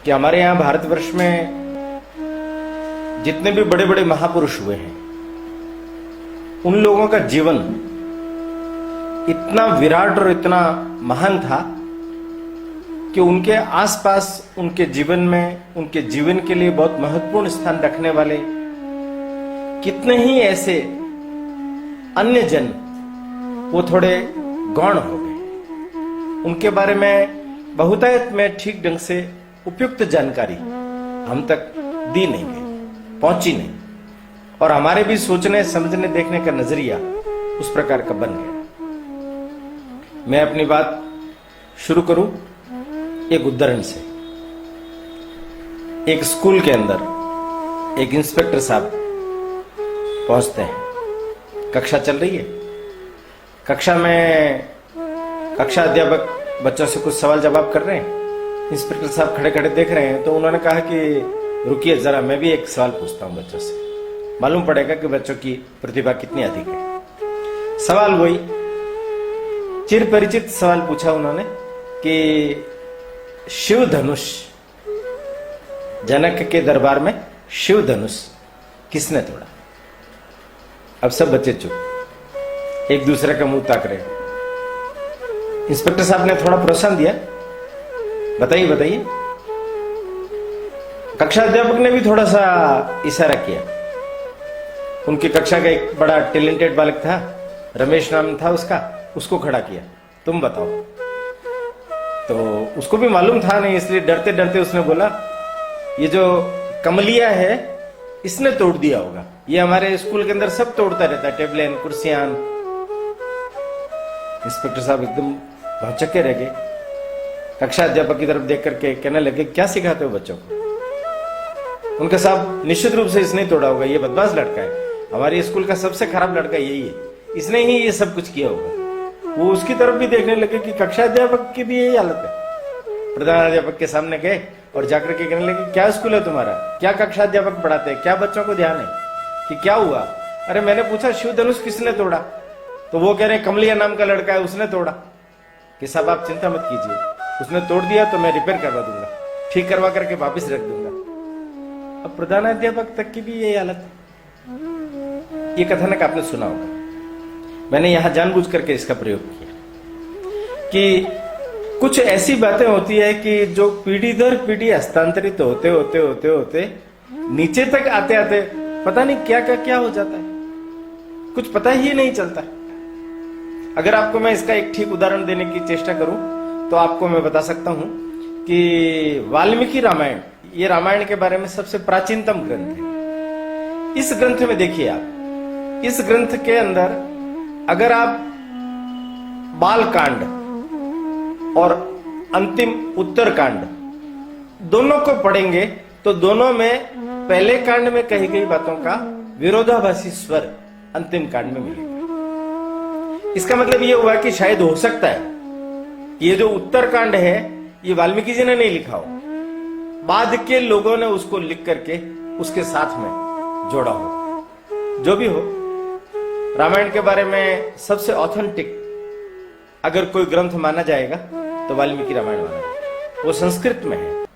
कि हमारे यहाँ भारतवर्ष में जितने भी बड़े बड़े महापुरुष हुए हैं, उन लोगों का जीवन इतना विराट और इतना महान था कि उनके आसपास, उनके जीवन में, उनके जीवन के लिए बहुत महत्वपूर्ण स्थान रखने वाले कितने ही ऐसे अन्य जन वो थोड़े गौण हो गए। उनके बारे में बहुतायत में ठीक ढंग से उपयुक्त जानकारी हम तक दी नहीं गई, पहुंची नहीं, और हमारे भी सोचने, समझने, देखने का नजरिया उस प्रकार का बन गया। मैं अपनी बात शुरू करूं एक उदाहरण से। एक स्कूल के अंदर एक इंस्पेक्टर साहब पहुंचते हैं। कक्षा चल रही है। कक्षा में कक्षा अध्यापक बच्चों से कुछ सवाल जवाब कर रहे हैं। इंस्पेक्टर साहब खड़े खड़े देख रहे हैं, तो उन्होंने कहा कि रुकिए जरा, मैं भी एक सवाल पूछता हूं बच्चों से, मालूम पड़ेगा कि बच्चों की प्रतिभा कितनी अधिक है। सवाल वही चिर परिचित सवाल पूछा उन्होंने कि शिव धनुष, जनक के दरबार में शिव धनुष किसने तोड़ा? अब सब बच्चे चुप, एक दूसरे का मुंह ताक रहे। इंस्पेक्टर साहब ने थोड़ा प्रोत्साहन दिया, बताइए बताइए। कक्षा अध्यापक ने भी थोड़ा सा इशारा किया। उनकी कक्षा का एक बड़ा टैलेंटेड बालक था, रमेश नाम था उसका, उसको खड़ा किया, तुम बताओ। तो उसको भी मालूम था नहीं, इसलिए डरते डरते उसने बोला, ये जो कमलिया है इसने तोड़ दिया होगा, ये हमारे स्कूल के अंदर सब तोड़ता रहता है, टेबलें, कुर्सियां। इंस्पेक्टर साहब एकदम भौचक्के रह गए। कक्षा अध्यापक की तरफ देख करके कहने लगे, क्या सिखाते हो बच्चों को? उनका साहब निश्चित रूप से इसने तोड़ा होगा, ये बदमाश लड़का है, हमारे स्कूल का सबसे खराब लड़का यही है, इसने ही ये सब कुछ किया होगा। वो उसकी तरफ भी देखने लगे कि कक्षा अध्यापक की भी यही हालत है। प्रधान अध्यापक के सामने गए और जाकर के कहने लगे, क्या स्कूल है तुम्हारा, क्या कक्षा अध्यापक पढ़ाते हैं, क्या बच्चों को ध्यान है कि क्या हुआ? अरे मैंने पूछा शिव धनुष किसने तोड़ा? तो वो कह रहे कमलिया नाम का लड़का है उसने तोड़ा। कि साहब आप चिंता मत कीजिए, उसने तोड़ दिया तो मैं रिपेयर करवा दूंगा, ठीक करवा करके वापिस रख दूंगा। अब प्रधानाध्यापक तक की भी यही हालत है। ये कथानक आपने सुना होगा, मैंने यहां जानबूझ करके इसका प्रयोग किया कि कुछ ऐसी बातें होती है कि जो पीढ़ी दर पीढ़ी हस्तांतरित होते होते होते होते नीचे तक आते आते पता नहीं क्या क्या क्या हो जाता है, कुछ पता ही नहीं चलता। अगर आपको मैं इसका एक ठीक उदाहरण देने की चेष्टा करूं तो आपको मैं बता सकता हूं कि वाल्मीकि रामायण, ये रामायण के बारे में सबसे प्राचीनतम ग्रंथ है। इस ग्रंथ में देखिए आप, इस ग्रंथ के अंदर अगर आप बाल कांड और अंतिम उत्तर कांड दोनों को पढ़ेंगे तो दोनों में पहले कांड में कही गई बातों का विरोधाभासी स्वर अंतिम कांड में मिलेगा। इसका मतलब ये हुआ कि शायद हो सकता है ये जो उत्तर कांड है ये वाल्मीकि जी ने नहीं लिखा हो, बाद के लोगों ने उसको लिख करके उसके साथ में जोड़ा हो। जो भी हो, रामायण के बारे में सबसे ऑथेंटिक अगर कोई ग्रंथ माना जाएगा तो वाल्मीकि रामायण माना जाएगा। वो संस्कृत में है,